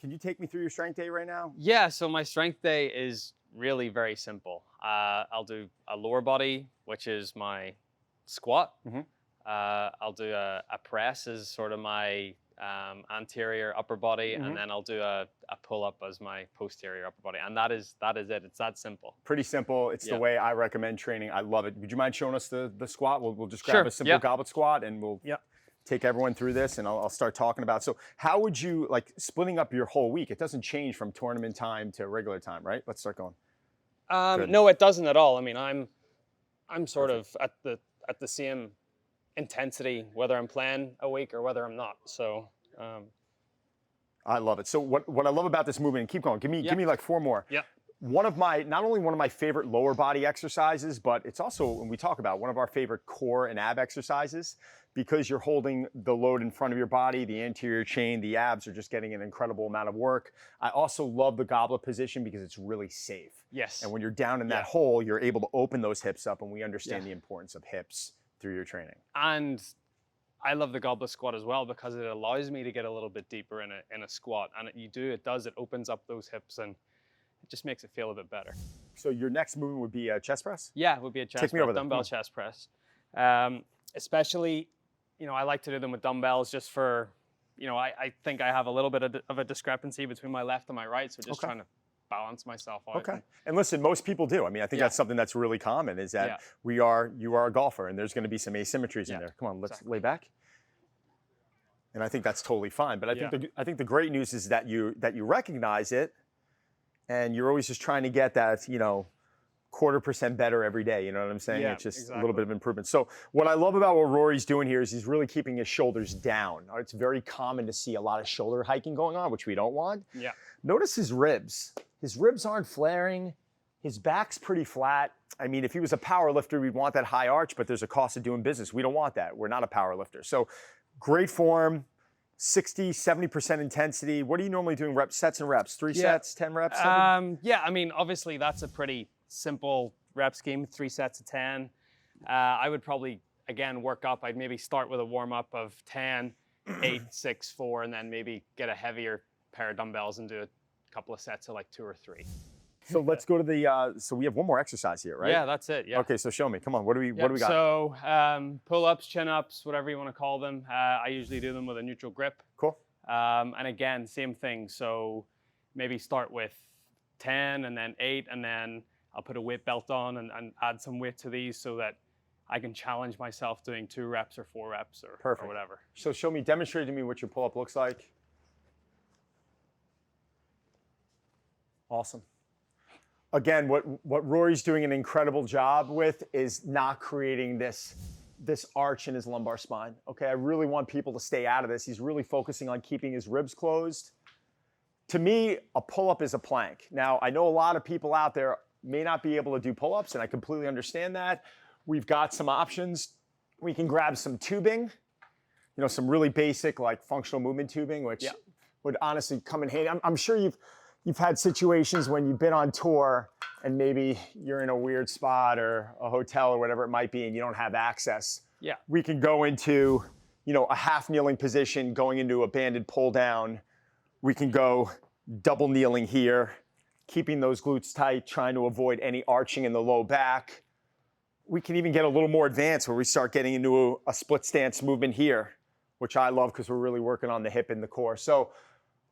Can you take me through your strength day right now? Yeah, so my strength day is really very simple. I'll do a lower body, which is my squat. I'll do a press as sort of my anterior upper body, and then I'll do a pull-up as my posterior upper body. And that is it. It's that simple. Pretty simple. It's the way I recommend training. I love it. Would you mind showing us the squat? We'll just grab Sure. a simple goblet squat, and we'll take everyone through this, and I'll start talking about. So how would you, like, splitting up your whole week? It doesn't change from tournament time to regular time, right? Let's start going. No, it doesn't at all. I mean, I'm sort of at the same intensity whether I'm playing a week or whether I'm not. So I love it. So what I love about this movement, and keep going, give me like 4 more. Yeah. Not only one of my favorite lower body exercises, but it's also, when we talk about, one of our favorite core and ab exercises, because you're holding the load in front of your body, the anterior chain, the abs are just getting an incredible amount of work. I also love the goblet position because it's really safe. Yes. And when you're down in that hole, you're able to open those hips up, and we understand the importance of hips through your training. And I love the goblet squat as well because it allows me to get a little bit deeper in a squat. And it opens up those hips, and it just makes it feel a bit better. So your next movement would be a chest press? Yeah, it would be a chest press, dumbbell chest press. Especially, I like to do them with dumbbells just for, I think I have a little bit of a discrepancy between my left and my right. So just trying to balance myself out. Okay. And listen, most people do. I mean, I think that's something that's really common, is that you are a golfer, and there's going to be some asymmetries in there. Come on, let's lay back. And I think that's totally fine. But I think the great news is that you recognize it, and you're always just trying to get that, 0.25% better every day. You know what I'm saying? It's just a little bit of improvement. So what I love about what Rory's doing here is he's really keeping his shoulders down. It's very common to see a lot of shoulder hiking going on, which we don't want. Yeah. Notice his ribs. His ribs aren't flaring. His back's pretty flat. I mean, if he was a power lifter, we'd want that high arch, but there's a cost of doing business. We don't want that. We're not a power lifter. So great form, 60, 70% intensity. What are you normally doing? Sets and reps? 3 sets, 10 reps? Yeah, I mean, obviously that's a pretty simple rep scheme, 3 sets of 10. I would probably, again, work up. I'd maybe start with a warm-up of 10, 8, 6, 4, and then maybe get a heavier pair of dumbbells and do a couple of sets of like 2 or 3. So let's go to the, so we have one more exercise here, right? Yeah, that's it, yeah. Okay, so show me, come on, what do we got? So pull-ups, chin-ups, whatever you want to call them. I usually do them with a neutral grip. Cool. And again, same thing. So maybe start with 10 and then 8, and then I'll put a weight belt on and add some weight to these so that I can challenge myself doing 2 reps or 4 reps or whatever. So demonstrate to me what your pull-up looks like. Awesome. Again, what Rory's doing an incredible job with is not creating this arch in his lumbar spine. Okay, I really want people to stay out of this. He's really focusing on keeping his ribs closed. To me, a pull-up is a plank. Now, I know a lot of people out there may not be able to do pull-ups, and I completely understand that. We've got some options. We can grab some tubing, some really basic, like, functional movement tubing, which would honestly come in handy. I'm sure you've had situations when you've been on tour and maybe you're in a weird spot or a hotel or whatever it might be and you don't have access. Yeah. We can go into, a half kneeling position, going into a banded pull down. We can go double kneeling here, keeping those glutes tight, trying to avoid any arching in the low back. We can even get a little more advanced where we start getting into a split stance movement here, which I love because we're really working on the hip and the core. So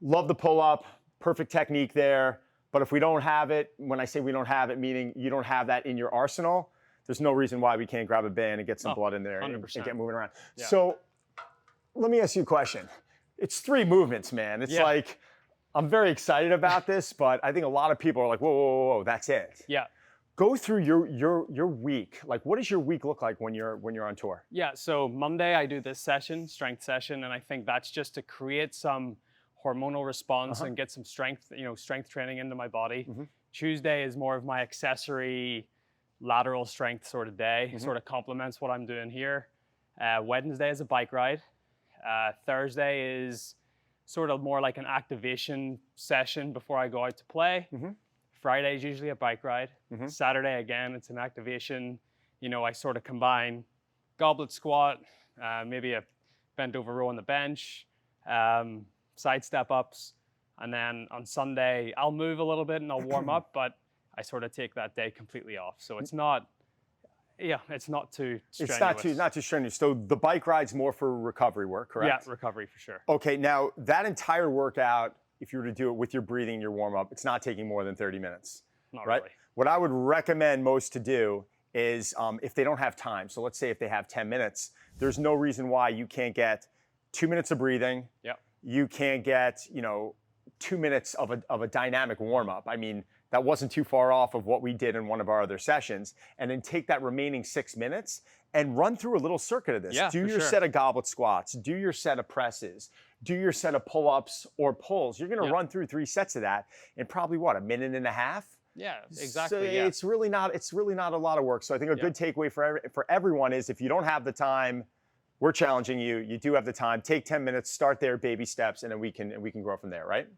love the pull up. Perfect technique there, but if we don't have it, when I say we don't have it, meaning you don't have that in your arsenal, there's no reason why we can't grab a band and get some blood in there and get moving around. Yeah. So let me ask you a question. It's 3 movements, man. It's like, I'm very excited about this, but I think a lot of people are like, whoa, whoa, whoa, whoa, that's it. Yeah. Go through your week. Like, what does your week look like when you're on tour? Yeah, so Monday I do this strength session, and I think that's just to create some hormonal response and get some strength training into my body. Tuesday is more of my accessory lateral strength sort of day. It sort of complements what I'm doing here. Wednesday is a bike ride. Thursday is sort of more like an activation session before I go out to play. Friday is usually a bike ride. Saturday, again, it's an activation. I sort of combine goblet squat, maybe a bent over row on the bench, side step ups, And then on Sunday, I'll move a little bit and I'll warm up, but I sort of take that day completely off. So it's not, it's not too strenuous. It's not too strenuous. So the bike ride's more for recovery work, correct? Yeah, recovery for sure. Okay, now that entire workout, if you were to do it with your breathing and your warm up, it's not taking more than 30 minutes. Not right? really. What I would recommend most to do is if they don't have time, so let's say if they have 10 minutes, there's no reason why you can't get 2 minutes of breathing. Yep. You can't get, 2 minutes of a dynamic warm up. I mean, that wasn't too far off of what we did in one of our other sessions. And then take that remaining 6 minutes and run through a little circuit of this. Yeah, do your sure. set of goblet squats, do your set of presses, do your set of pull-ups or pulls. You're gonna run through 3 sets of that in probably what, a minute and a half? Yeah, exactly. So it's really not a lot of work. So I think a good takeaway for everyone is if you don't have the time, we're challenging you. You do have the time. Take 10 minutes, start there, baby steps, and then we can grow from there, right?